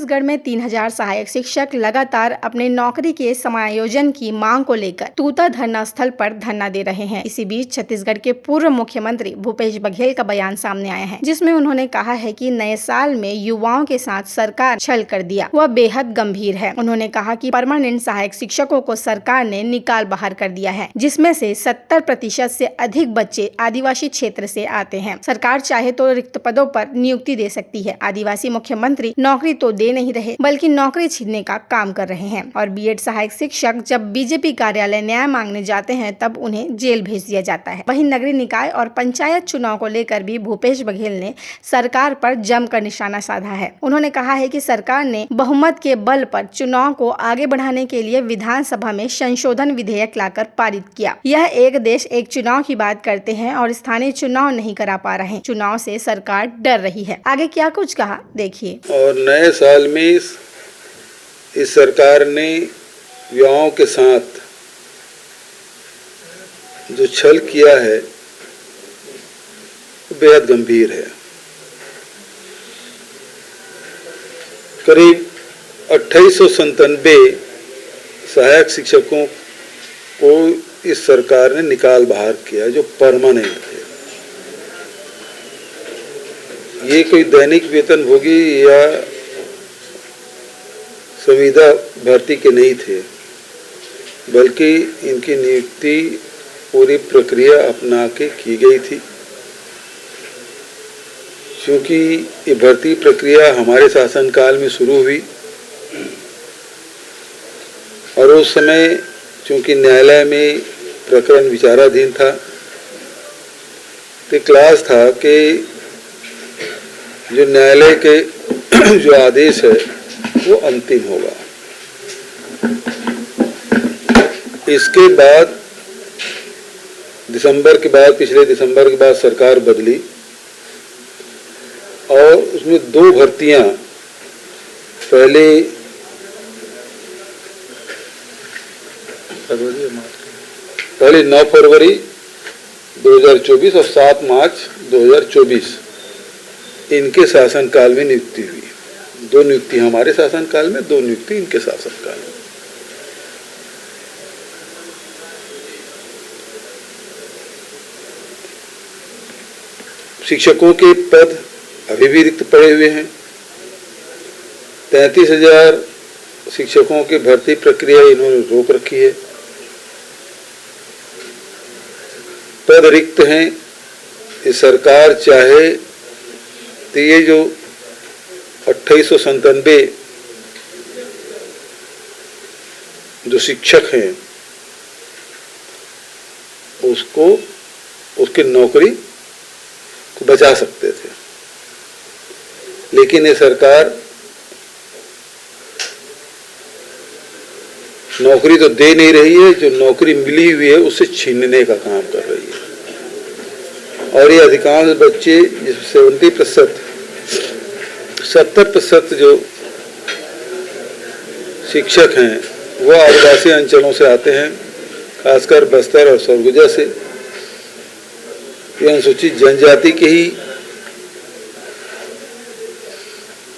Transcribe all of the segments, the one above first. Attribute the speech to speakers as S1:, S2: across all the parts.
S1: छत्तीसगढ़ में 3000 सहायक शिक्षक लगातार अपने नौकरी के समायोजन की मांग को लेकर तूता धरना स्थल पर धरना दे रहे हैं। इसी बीच छत्तीसगढ़ के पूर्व मुख्यमंत्री भूपेश बघेल का बयान सामने आया है, जिसमें उन्होंने कहा है कि नए साल में युवाओं के साथ सरकार छल कर दिया, वह बेहद गंभीर है। उन्होंने कहा कि परमानेंट सहायक शिक्षकों को सरकार ने निकाल बाहर कर दिया है, जिसमें से 70% से अधिक बच्चे आदिवासी क्षेत्र से आते हैं। सरकार चाहे तो रिक्त पदों पर नियुक्ति दे सकती है। आदिवासी मुख्यमंत्री नौकरी तो दे नहीं रहे, बल्कि नौकरी छीनने का काम कर रहे हैं। और बीएड सहायक शिक्षक जब बीजेपी कार्यालय न्याय मांगने जाते हैं तब उन्हें जेल भेज दिया जाता है। वहीं नगरीय निकाय और पंचायत चुनाव को लेकर भी भूपेश बघेल ने सरकार पर जमकर निशाना साधा है। उन्होंने कहा है कि सरकार ने बहुमत के बल पर चुनाव को आगे बढ़ाने के लिए विधानसभा में संशोधन विधेयक लाकर पारित किया। यह एक देश एक चुनाव की बात करते हैं और स्थानीय चुनाव नहीं करा पा रहे। चुनाव से सरकार डर रही है। आगे क्या कुछ कहा देखिए।
S2: और नए साल में इस सरकार ने युवाओं के साथ जो छल किया है बेहद गंभीर है। करीब 2897 सहायक शिक्षकों को इस सरकार ने निकाल बाहर किया जो परमानेंट थे। ये कोई दैनिक वेतनभोगी या संविदा भर्ती के नहीं थे, बल्कि इनकी नियुक्ति पूरी प्रक्रिया अपना के की गई थी। क्योंकि ये भर्ती प्रक्रिया हमारे शासनकाल में शुरू हुई और उस समय चूंकि न्यायालय में प्रकरण विचाराधीन था, तो क्लास था कि जो न्यायालय के जो आदेश है वो अंतिम होगा। इसके बाद पिछले दिसंबर के बाद सरकार बदली और उसमें 2 भर्तियां पहले 9 फरवरी 2024 और 7 मार्च 2024 इनके शासनकाल में नियुक्ति हुई। 2 नियुक्ति हमारे शासनकाल में, 2 नियुक्ति इनके शासनकाल में। शिक्षकों के पद अभी भी रिक्त पड़े हुए हैं। 33,000 शिक्षकों की भर्ती प्रक्रिया इन्होंने रोक रखी है। पद रिक्त हैं। ये सरकार चाहे तो ये जो 2897 जो शिक्षक हैं उसकी नौकरी को बचा सकते थे, लेकिन ये सरकार नौकरी तो दे नहीं रही है, जो नौकरी मिली हुई है उससे छीनने का काम कर रही है। और ये अधिकांश बच्चे 70% जो शिक्षक हैं वो आदिवासी अंचलों से आते हैं, खासकर बस्तर और सरगुजा से। ये अनुसूचित जनजाति के ही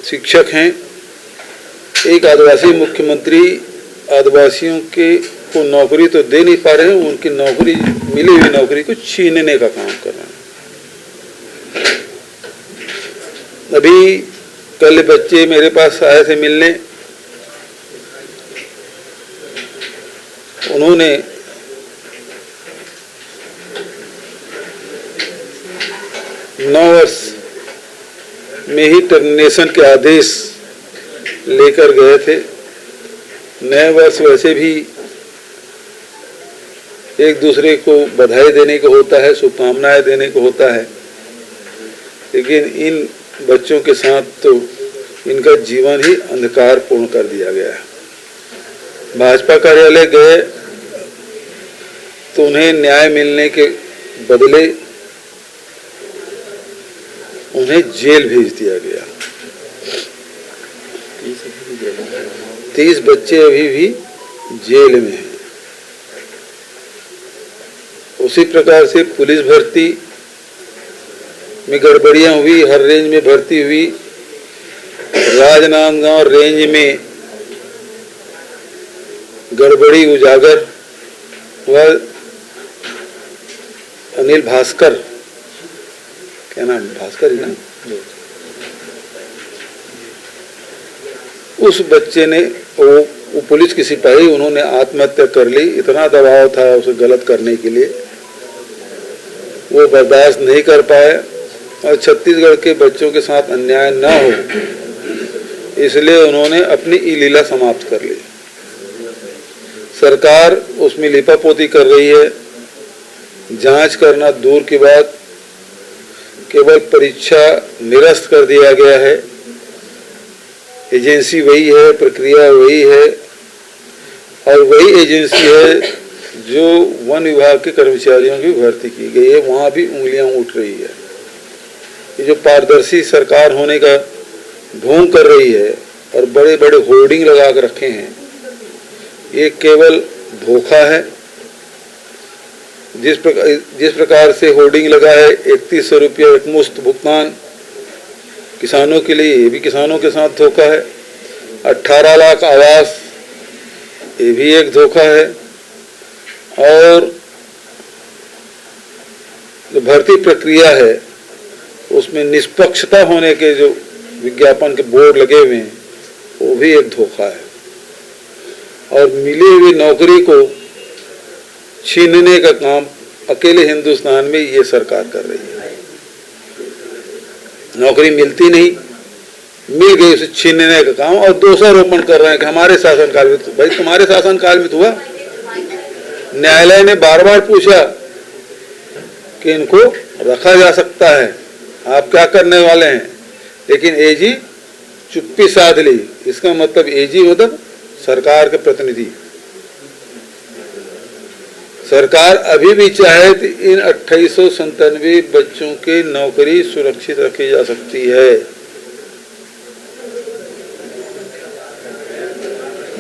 S2: शिक्षक हैं। एक आदिवासी मुख्यमंत्री आदिवासियों को नौकरी तो दे नहीं पा रहे हैं, उनकी नौकरी मिली हुई नौकरी को छीनने का काम कर रहे हैं। अभी कल बच्चे मेरे पास आए थे मिलने। उन्होंने नौ वर्ष में ही टर्मिनेशन के आदेश लेकर गए थे। नए वर्ष वैसे भी एक दूसरे को बधाई देने को होता है, शुभकामनाएं देने को होता है, लेकिन इन बच्चों के साथ तो इनका जीवन ही अंधकार पूर्ण कर दिया गया है। भाजपा कार्यालय गए तो उन्हें न्याय मिलने के बदले उन्हें जेल भेज दिया गया। 30 बच्चे अभी भी जेल में हैं। उसी प्रकार से पुलिस भर्ती में गड़बड़ियां हुई, हर रेंज में भर्ती हुई राजनांदगांव रेंज में गड़बड़ी उजागर व अनिल भास्कर, क्या नाम, भास्कर ही ना, उस बच्चे ने, वो पुलिस की सिपाही, उन्होंने आत्महत्या कर ली। इतना दबाव था उसे गलत करने के लिए, वो बर्दाश्त नहीं कर पाए और छत्तीसगढ़ के बच्चों के साथ अन्याय न हो इसलिए उन्होंने अपनी लीला समाप्त कर ली। सरकार उसमें लिपापोती कर रही है। जांच करना दूर की बात, केवल परीक्षा निरस्त कर दिया गया है। एजेंसी वही है, प्रक्रिया वही है और वही एजेंसी है जो वन विभाग के कर्मचारियों की भर्ती की गई है, वहां भी उंगलियां उठ रही है। ये जो पारदर्शी सरकार होने का ढोंग कर रही है और बड़े बड़े होर्डिंग लगा कर रखे हैं, ये केवल धोखा है। जिस प्रकार से होर्डिंग लगा है 3100 रुपया एकमुश्त भुगतान किसानों के लिए, ये भी किसानों के साथ धोखा है। 18 लाख आवास, ये भी एक धोखा है। और जो भर्ती प्रक्रिया है उसमें निष्पक्षता होने के जो विज्ञापन के बोर्ड लगे हुए हैं, वो भी एक धोखा है। और मिली हुई नौकरी को छीनने का काम अकेले हिंदुस्तान में ये सरकार कर रही है। नौकरी मिलती नहीं, मिल गई उसे छीनने का काम और दोषारोपण कर रहे हैं कि हमारे शासनकाल में। भाई तुम्हारे शासनकाल में तो हुआ। न्यायालय ने बार बार पूछा कि इनको रखा जा सकता है, आप क्या करने वाले हैं, लेकिन एजी चुप्पी साध ली। इसका मतलब एजी मतलब सरकार के प्रतिनिधि। सरकार अभी भी चाहे तो इन 2897 बच्चों की नौकरी सुरक्षित रखी जा सकती है।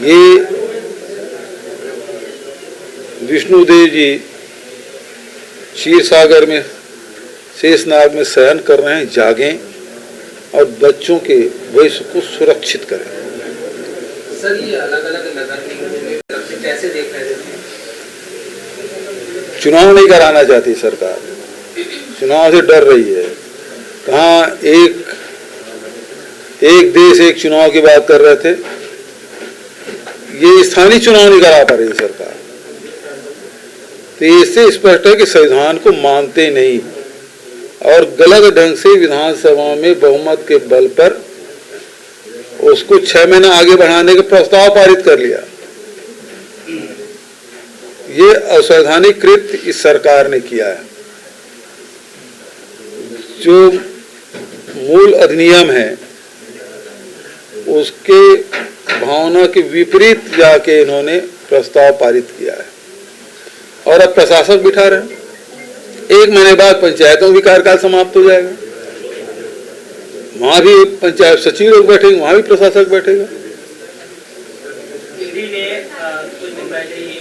S2: ये विष्णुदेव जी क्षीर सागर में, शेषनाग में शयन कर रहे हैं, जागें और बच्चों के भविष्य को सुरक्षित करें।
S3: सर, ये अलग-अलग नगर निगमों में कैसे देख रहे हैं?
S2: चुनाव नहीं कराना चाहती सरकार, चुनाव से डर रही है। कहाँ एक देश एक चुनाव की बात कर रहे थे, ये स्थानीय चुनाव नहीं करा पा रही सरकार। तो इससे स्पष्ट है कि संविधान को मानते नहीं और गलत ढंग से विधानसभा में बहुमत के बल पर उसको 6 महीना आगे बढ़ाने का प्रस्ताव पारित कर लिया। ये असंवैधानिक कृत्य इस सरकार ने किया है। जो मूल अधिनियम है उसके भावना के विपरीत जाके इन्होंने प्रस्ताव पारित किया है और अब प्रशासक बिठा रहे हैं। 1 महीने बाद पंचायतों भी कार्यकाल समाप्त हो जाएगा, वहां भी पंचायत सचिव लोग बैठेंगे, वहां भी प्रशासक बैठेगा।
S3: ईडी ने कुछ दिन पहले ही